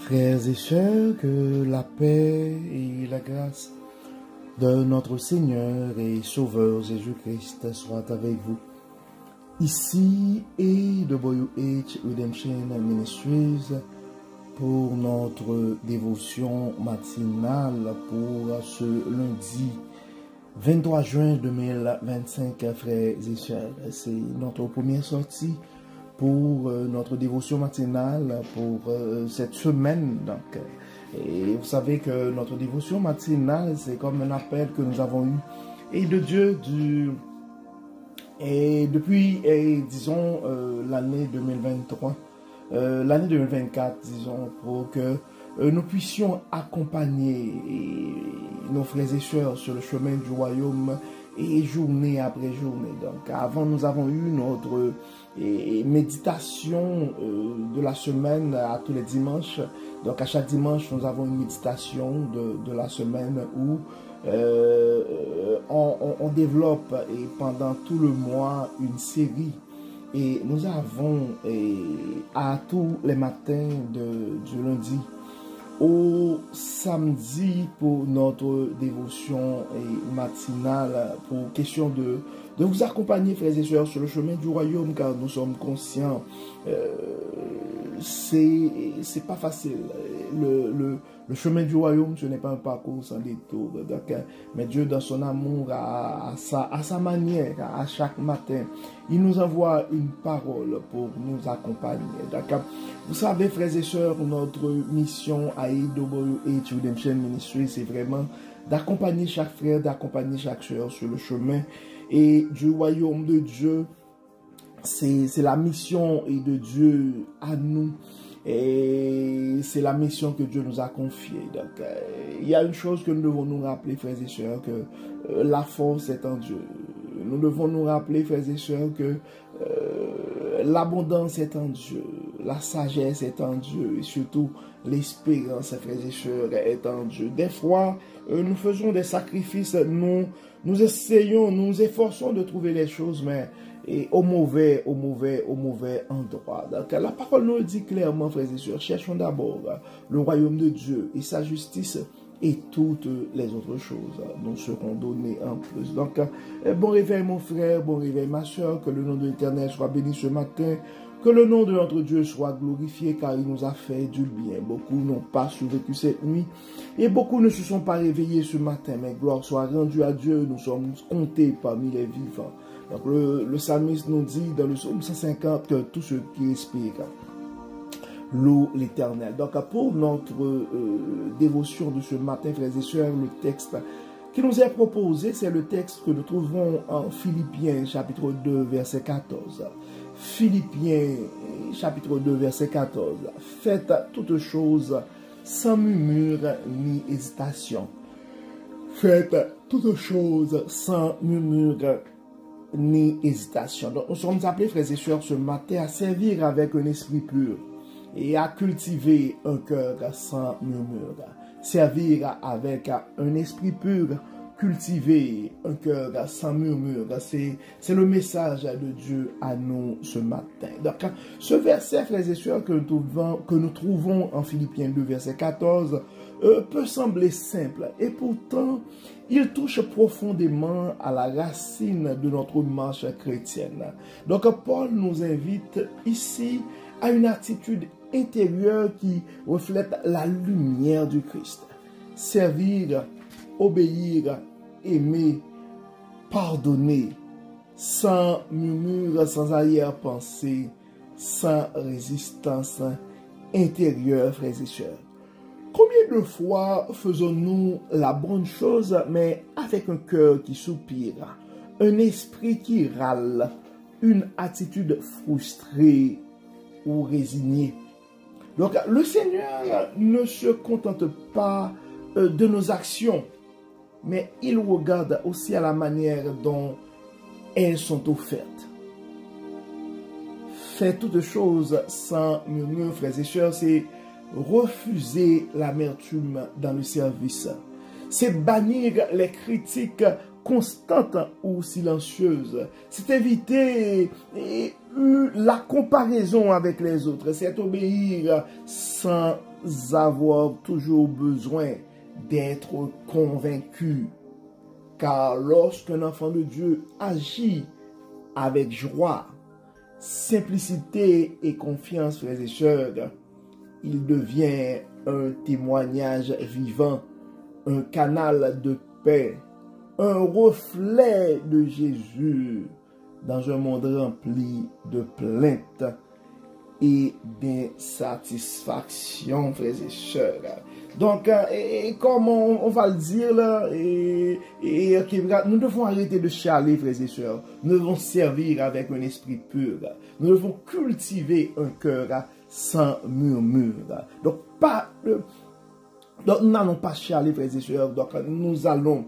Frères et sœurs, que la paix et la grâce de notre Seigneur et Sauveur Jésus-Christ soient avec vous. Ici et de WH Redemption Ministries pour notre dévotion matinale pour ce lundi 23 juin 2025, frères et sœurs. C'est notre première sortie pour notre dévotion matinale pour cette semaine. Donc, et vous savez que notre dévotion matinale, c'est comme un appel que nous avons eu et de Dieu depuis, disons, l'année 2023, l'année 2024, disons, pour que nous puissions accompagner nos frères et sœurs sur le chemin du royaume et journée après journée. Donc, avant, nous avons eu notre méditation de la semaine à tous les dimanches. Donc, à chaque dimanche, nous avons une méditation de la semaine où on développe pendant tout le mois une série. Et nous avons à tous les matins du lundi au samedi pour notre dévotion matinale pour question de vous accompagner, frères et sœurs, sur le chemin du royaume, car nous sommes conscients, c'est pas facile. Le chemin du royaume, ce n'est pas un parcours sans détour. Donc, mais Dieu, dans son amour, à sa manière, à chaque matin, il nous envoie une parole pour nous accompagner. Donc, vous savez, frères et sœurs, notre mission à AWH Redemption Ministry, c'est vraiment d'accompagner chaque frère, d'accompagner chaque sœur sur le chemin et du royaume de Dieu. C'est la mission de Dieu à nous. Et c'est la mission que Dieu nous a confiée. Donc, il y a une chose que nous devons nous rappeler, frères et sœurs, que la force est en Dieu. Nous devons nous rappeler, frères et sœurs, que l'abondance est en Dieu, la sagesse est en Dieu, et surtout l'espérance, frères et sœurs, est en Dieu. Des fois, nous faisons des sacrifices, nous essayons, nous efforçons de trouver les choses, mais au mauvais endroit. Donc, la parole nous dit clairement, frères et sœurs, cherchons d'abord le royaume de Dieu et sa justice, et toutes les autres choses nous seront données en plus. Donc, bon réveil mon frère, bon réveil ma soeur, que le nom de l'Éternel soit béni ce matin, que le nom de notre Dieu soit glorifié, car il nous a fait du bien. Beaucoup n'ont pas survécu cette nuit, et beaucoup ne se sont pas réveillés ce matin, mais gloire soit rendue à Dieu, nous sommes comptés parmi les vivants. Donc, le psalmiste nous dit dans le psaume 150 que tous ceux qui respirent louent l'Éternel. Donc, pour notre dévotion de ce matin, frères et sœurs, le texte qui nous est proposé, c'est le texte que nous trouvons en Philippiens, chapitre 2, verset 14. Philippiens, chapitre 2, verset 14. Faites toutes choses sans murmure ni hésitation. Faites toutes choses sans murmure ni hésitation. Donc, nous sommes appelés, frères et sœurs, ce matin à servir avec un esprit pur et à cultiver un cœur sans murmure. Servir avec un esprit pur, cultiver un cœur sans murmure. C'est le message de Dieu à nous ce matin. Donc, ce verset, frères et sœurs, que nous trouvons en Philippiens 2, verset 14, peut sembler simple, et pourtant, il touche profondément à la racine de notre marche chrétienne. Donc, Paul nous invite ici à une attitude intérieure qui reflète la lumière du Christ. Servir, obéir, aimer, pardonner, sans murmure, sans arrière-pensée, sans résistance intérieure, frères et sœurs. Combien de fois faisons-nous la bonne chose, mais avec un cœur qui soupire, un esprit qui râle, une attitude frustrée ou résignée? Donc, le Seigneur ne se contente pas de nos actions, mais il regarde aussi à la manière dont elles sont offertes. Faire toutes choses sans murmure, frères et sœurs, c'est refuser l'amertume dans le service. C'est bannir les critiques constantes ou silencieuses. C'est éviter la comparaison avec les autres, c'est obéir sans avoir toujours besoin d'être convaincu. Car lorsqu'un enfant de Dieu agit avec joie, simplicité et confiance, frères et sœurs, il devient un témoignage vivant, un canal de paix, un reflet de Jésus dans un monde rempli de plaintes et d'insatisfaction, frères et sœurs. Donc, comme on va le dire là, nous devons arrêter de chialer, frères et sœurs. Nous devons servir avec un esprit pur. Nous devons cultiver un cœur sans murmure. Donc, nous n'allons pas chialer, frères et sœurs. Donc, nous allons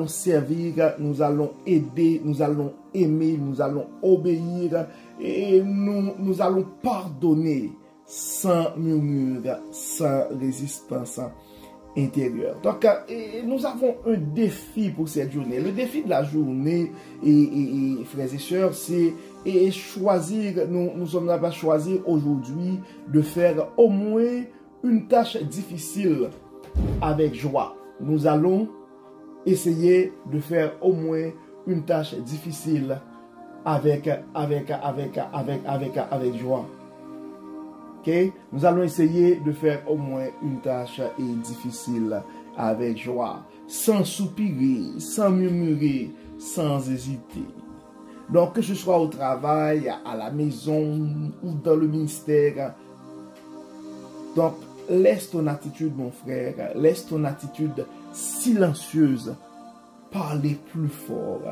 servir, nous allons aider, nous allons aimer, nous allons obéir et nous allons pardonner sans murmure, sans résistance intérieure. Donc, nous avons un défi pour cette journée. Le défi de la journée, frères et sœurs, c'est choisir, nous sommes là pour choisir aujourd'hui de faire au moins une tâche difficile avec joie. Nous allons essayer de faire au moins une tâche difficile avec joie. Okay? Nous allons essayer de faire au moins une tâche difficile avec joie, sans soupirer, sans murmurer, sans hésiter. Donc, que ce soit au travail, à la maison ou dans le ministère. Donc, laisse ton attitude, mon frère, laisse ton attitude silencieuse parler plus fort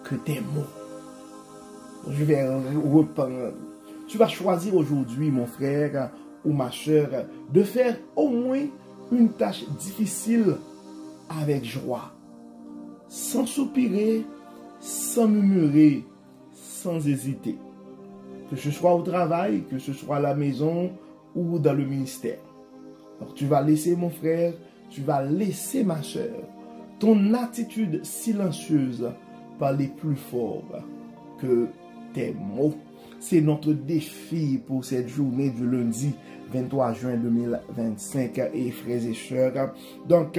que tes mots. Je vais reprendre. Tu vas choisir aujourd'hui, mon frère ou ma soeur, de faire au moins une tâche difficile avec joie, sans soupirer, sans murmurer, sans hésiter. Que ce soit au travail, que ce soit à la maison ou dans le ministère. Alors tu vas laisser, mon frère, tu vas laisser, ma soeur, ton attitude silencieuse parler plus fort que tes mots. C'est notre défi pour cette journée du lundi 23 juin 2025 et frères et sœurs. Donc,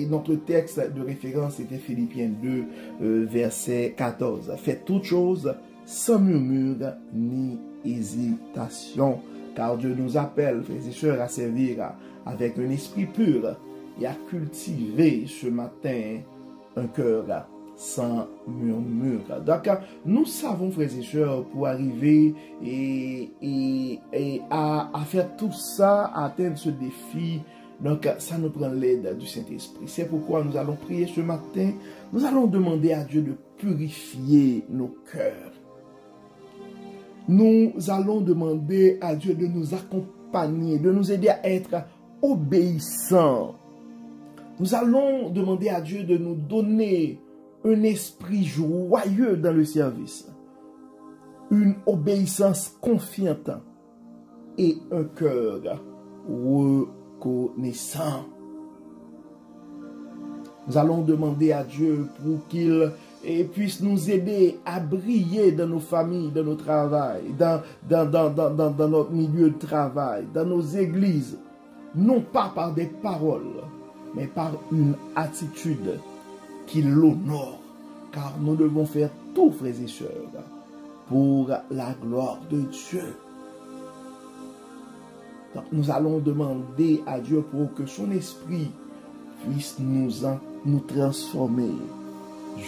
notre texte de référence était Philippiens 2, verset 14. Faites toutes choses sans murmure ni hésitation, car Dieu nous appelle, frères et sœurs, à servir avec un esprit pur et à cultiver ce matin un cœur sans murmure. Donc, nous savons, frères et sœurs, pour arriver à faire tout ça, à atteindre ce défi, donc ça nous prend l'aide du Saint-Esprit. C'est pourquoi nous allons prier ce matin. Nous allons demander à Dieu de purifier nos cœurs. Nous allons demander à Dieu de nous accompagner, de nous aider à être obéissants. Nous allons demander à Dieu de nous donner un esprit joyeux dans le service, une obéissance confiante et un cœur reconnaissant. Nous allons demander à Dieu pour qu'il puisse nous aider à briller dans nos familles, dans nos travails, dans notre milieu de travail, dans nos églises, non pas par des paroles, mais par une attitude qui l'honore, car nous devons faire tout, frères et sœurs, pour la gloire de Dieu. Donc, nous allons demander à Dieu pour que son esprit puisse nous transformer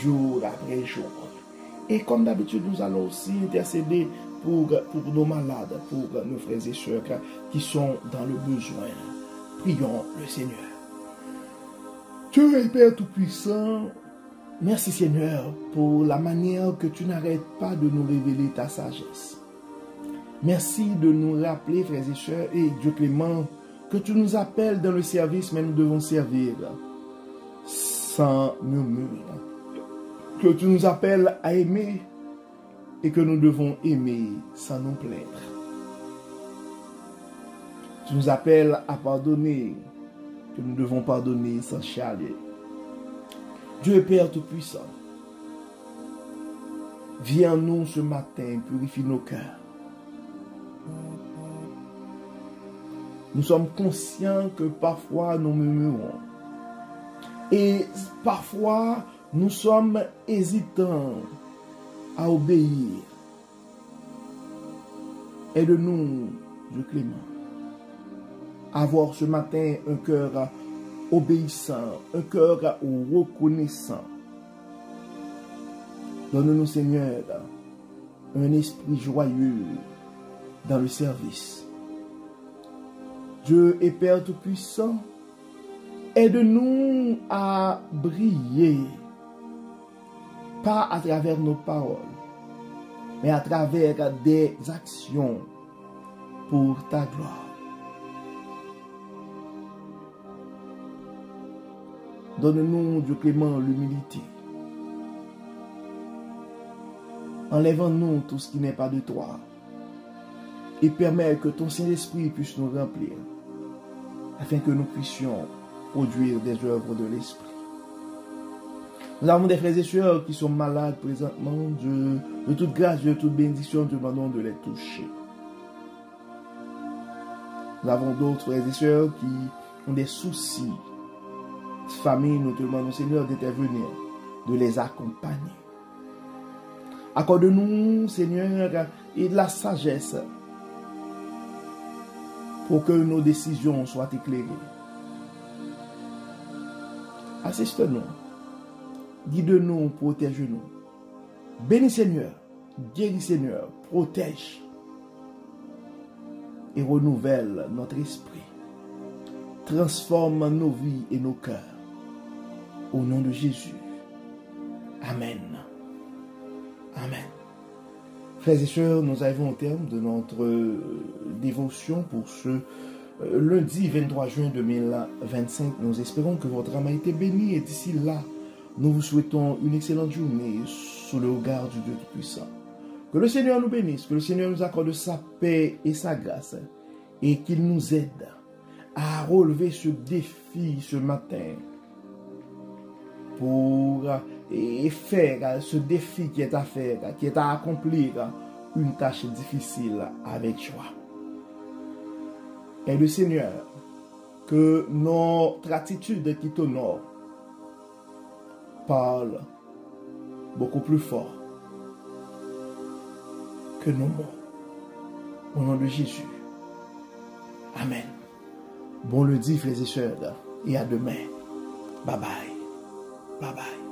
jour après jour. Et comme d'habitude, nous allons aussi intercéder pour nos malades, pour nos frères et sœurs qui sont dans le besoin. Prions le Seigneur. Dieu est Père Tout-Puissant, merci Seigneur pour la manière que tu n'arrêtes pas de nous révéler ta sagesse. Merci de nous rappeler, frères et sœurs, et Dieu clément, que tu nous appelles dans le service, mais nous devons servir sans murmure. Que tu nous appelles à aimer et que nous devons aimer sans nous plaindre. Tu nous appelles à pardonner, que nous devons pardonner sans chialer. Dieu est Père Tout-Puissant. Viens en nous ce matin, purifie nos cœurs. Nous sommes conscients que parfois nous murmurons. Et parfois nous sommes hésitants à obéir. Aide-nous, Dieu clément, à avoir ce matin un cœur obéissant, un cœur reconnaissant. Donne-nous, Seigneur, un esprit joyeux dans le service. Dieu et Père Tout-Puissant, aide-nous à briller, pas à travers nos paroles, mais à travers des actions pour ta gloire. Donne-nous, Dieu clément, l'humilité. Enlève-nous tout ce qui n'est pas de toi et permets que ton Saint-Esprit puisse nous remplir afin que nous puissions produire des œuvres de l'Esprit. Nous avons des frères et sœurs qui sont malades présentement. De toute grâce, de toute bénédiction, nous demandons de les toucher. Nous avons d'autres frères et sœurs qui ont des soucis. Famille, nous te demandons, Seigneur, d'intervenir, de les accompagner. Accorde-nous, Seigneur, et de la sagesse pour que nos décisions soient éclairées. Assiste-nous, guide-nous, protège-nous. Bénis, Seigneur, guéris, Seigneur, protège et renouvelle notre esprit. Transforme nos vies et nos cœurs. Au nom de Jésus. Amen. Amen. Frères et sœurs, nous arrivons au terme de notre dévotion pour ce lundi 23 juin 2025. Nous espérons que votre âme a été bénie et d'ici là, nous vous souhaitons une excellente journée sous le regard du Dieu Tout-Puissant. Que le Seigneur nous bénisse, que le Seigneur nous accorde sa paix et sa grâce et qu'il nous aide à relever ce défi ce matin pour faire ce défi qui est à faire, qui est à accomplir une tâche difficile avec joie. Et le Seigneur, que notre attitude qui t'honore parle beaucoup plus fort que nos mots. Au nom de Jésus. Amen. Bon lundi, frères et sœurs, et à demain. Bye bye. Bye bye.